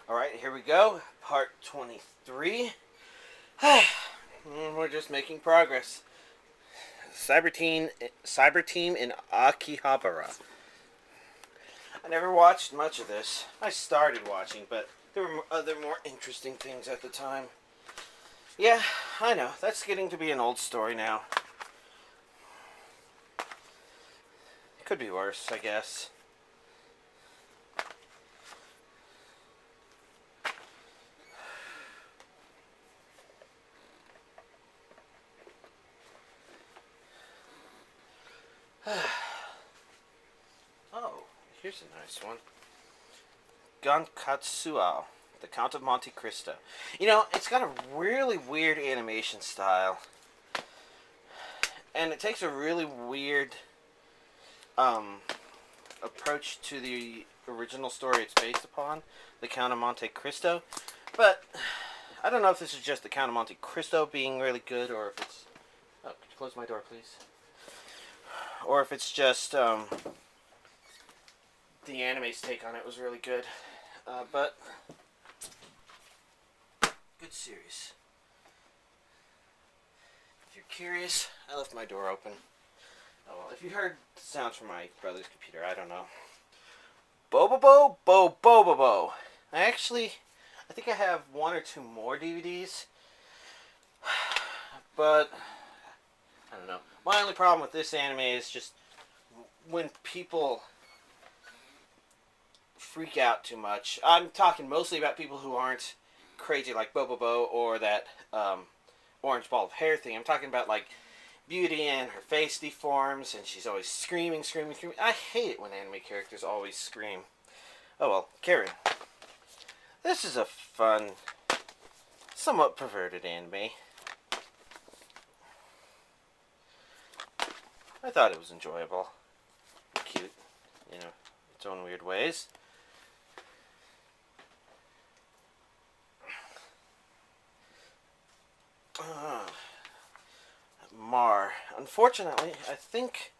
Alright, here we go. Part 23. We're just making progress. Cyber Team in Akihabara. I never watched much of this. I started watching, but there were other more interesting things at the time. Yeah, I know. That's getting to be an old story now. Could be worse, I guess. Oh, here's a nice one. Gankatsuo, the Count of Monte Cristo. You know, it's got a really weird animation style. And it takes a really weird approach to the original story it's based upon, the Count of Monte Cristo. But I don't know if this is just the Count of Monte Cristo being really good, or if it's... Oh, could you close my door, please? Or if it's just the anime's take on it was really good. But good series. If you're curious, I left my door open. Oh well, if you heard sounds from my brother's computer, I don't know. Bobobo, Bobobo. I think I have one or two more DVDs. But I don't know. My only problem with this anime is just when people freak out too much. I'm talking mostly about people who aren't crazy like Bobobo or that orange ball of hair thing. I'm talking about like Beauty and her face deforms and she's always screaming. I hate it when anime characters always scream. Oh well, Karen. This is a fun, somewhat perverted anime. I thought it was enjoyable. Cute, its own weird ways. Mar. Unfortunately, I think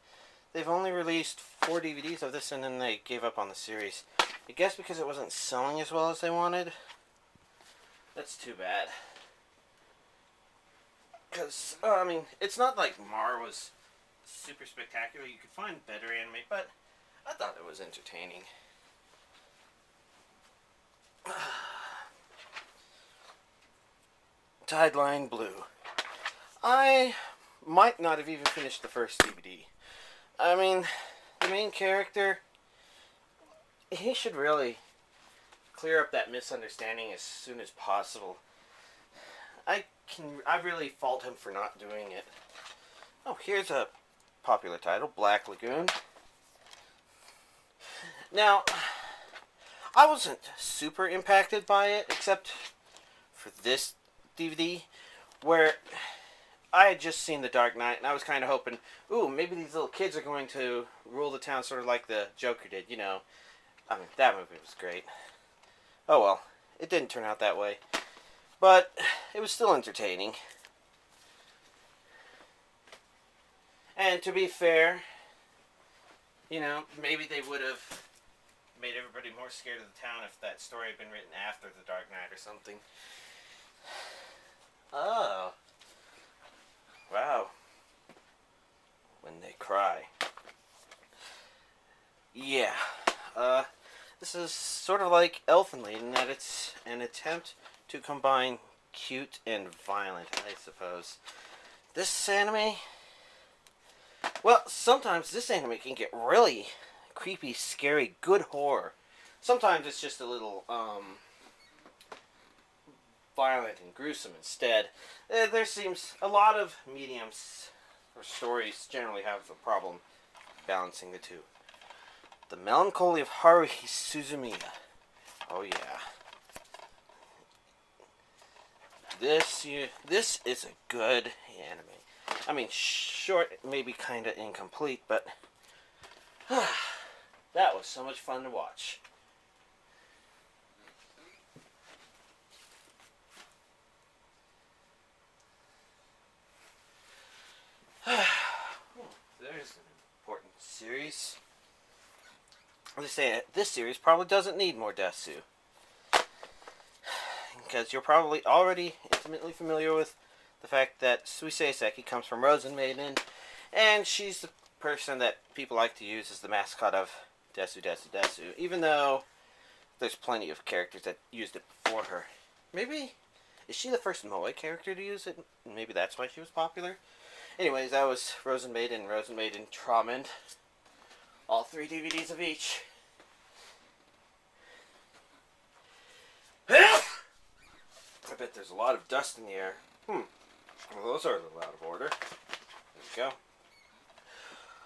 they've only released 4 DVDs of this and then they gave up on the series. I guess because it wasn't selling as well as they wanted. That's too bad. Because, it's not like Mar was super spectacular. You could find better anime, but I thought it was entertaining. Tideline Blue. I might not have even finished the first DVD. I mean, the main character, he should really clear up that misunderstanding as soon as possible. I really fault him for not doing it. Oh, here's a popular title, Black Lagoon. Now, I wasn't super impacted by it, except for this DVD, where I had just seen The Dark Knight, and I was kind of hoping, ooh, maybe these little kids are going to rule the town sort of like the Joker did, that movie was great. Oh well, it didn't turn out that way. But it was still entertaining. And to be fair, maybe they would have made everybody more scared of the town if that story had been written after The Dark Knight or something. Oh. Wow. When they cry. Yeah. This is sort of like Elfenlied in that it's an attempt to combine cute and violent, I suppose. This anime... Well, sometimes this anime can get really creepy, scary, good horror. Sometimes it's just a little, violent and gruesome instead. There seems a lot of mediums or stories generally have a problem balancing the two. The Melancholy of Haruhi Suzumiya. Oh yeah. This is a good anime. I mean, short, maybe kind of incomplete, but that was so much fun to watch. There's an important series. They say this series probably doesn't need more Desu. because you're probably already intimately familiar with the fact that Suisei Seki comes from Rosen Maiden, and she's the person that people like to use as the mascot of Desu Desu Desu, even though there's plenty of characters that used it before her. Maybe, is she the first Moe character to use it? Maybe that's why she was popular. Anyways, that was Rosen Maiden, Traumend. All 3 DVDs of each. I bet there's a lot of dust in the air. Well, those are a little out of order. There we go.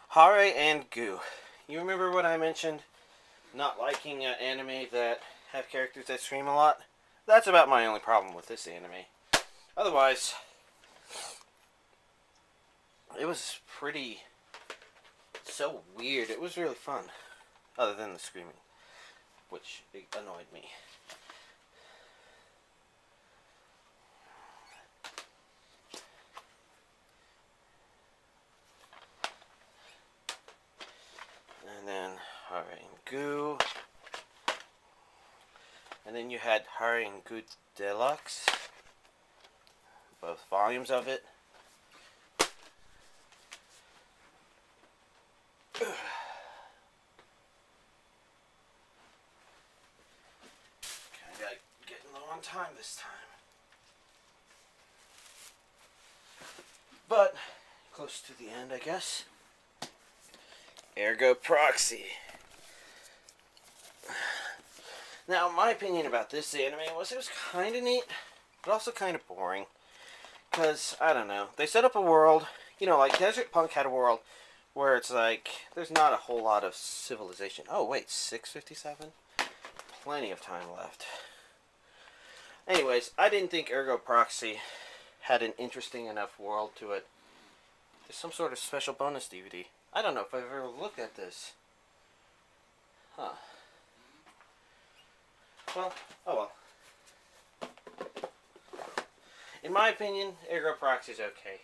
Hare and Gu. You remember what I mentioned? Not liking anime that have characters that scream a lot? That's about my only problem with this anime. Otherwise, it was pretty so weird. It was really fun. Other than the screaming, which annoyed me. And then Hare and Gu. And then you had Hare and Gu Deluxe. Both volumes of it. Kinda getting low on time this time. But, close to the end, I guess. Ergo Proxy. Now, my opinion about this anime was it was kind of neat, but also kind of boring. Because, I don't know, they set up a world, you know, like Desert Punk had a world where it's like, there's not a whole lot of civilization. Oh, wait, 6:57? Plenty of time left. Anyways, I didn't think Ergo Proxy had an interesting enough world to it. There's some sort of special bonus DVD. I don't know if I've ever looked at this. Huh. Well, oh well. In my opinion, Ergo Proxy is okay.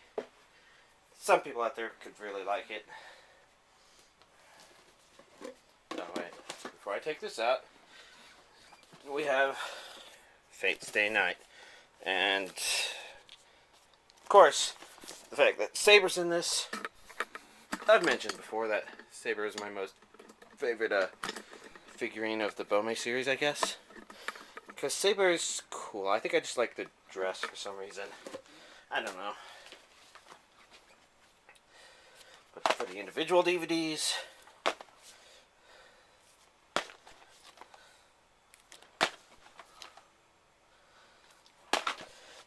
Some people out there could really like it. Oh wait, before I take this out, we have Fate Stay Night. And, of course, the fact that Saber's in this. I've mentioned before that Saber is my most favorite figurine of the Bome series, I guess. Because Saber is cool. I think I just like the dress for some reason. I don't know. But for the individual DVDs,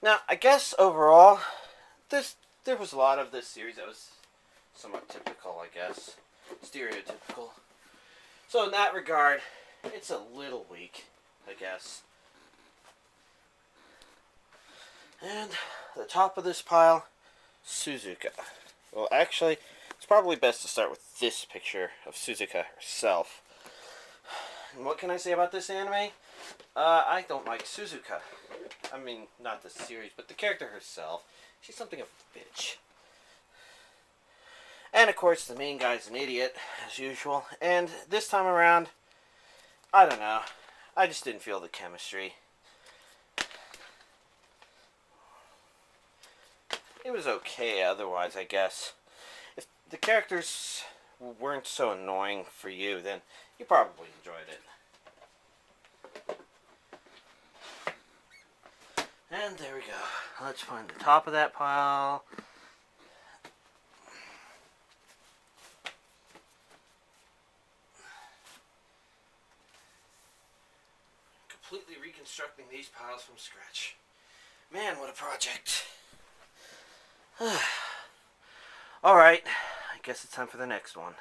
now, I guess overall, there was a lot of this series that was somewhat typical, I guess. Stereotypical. So in that regard, it's a little weak, I guess. And the top of this pile, Suzuka. Well, actually, it's probably best to start with this picture of Suzuka herself. And what can I say about this anime? I don't like Suzuka. I mean, not the series, but the character herself. She's something of a bitch. And of course, the main guy's an idiot, as usual. And this time around, I don't know. I just didn't feel the chemistry. It was okay otherwise, I guess. If the characters weren't so annoying for you, then you probably enjoyed it. And there we go. Let's find the top of that pile. Completely reconstructing these piles from scratch. Man, what a project. Alright, I guess it's time for the next one.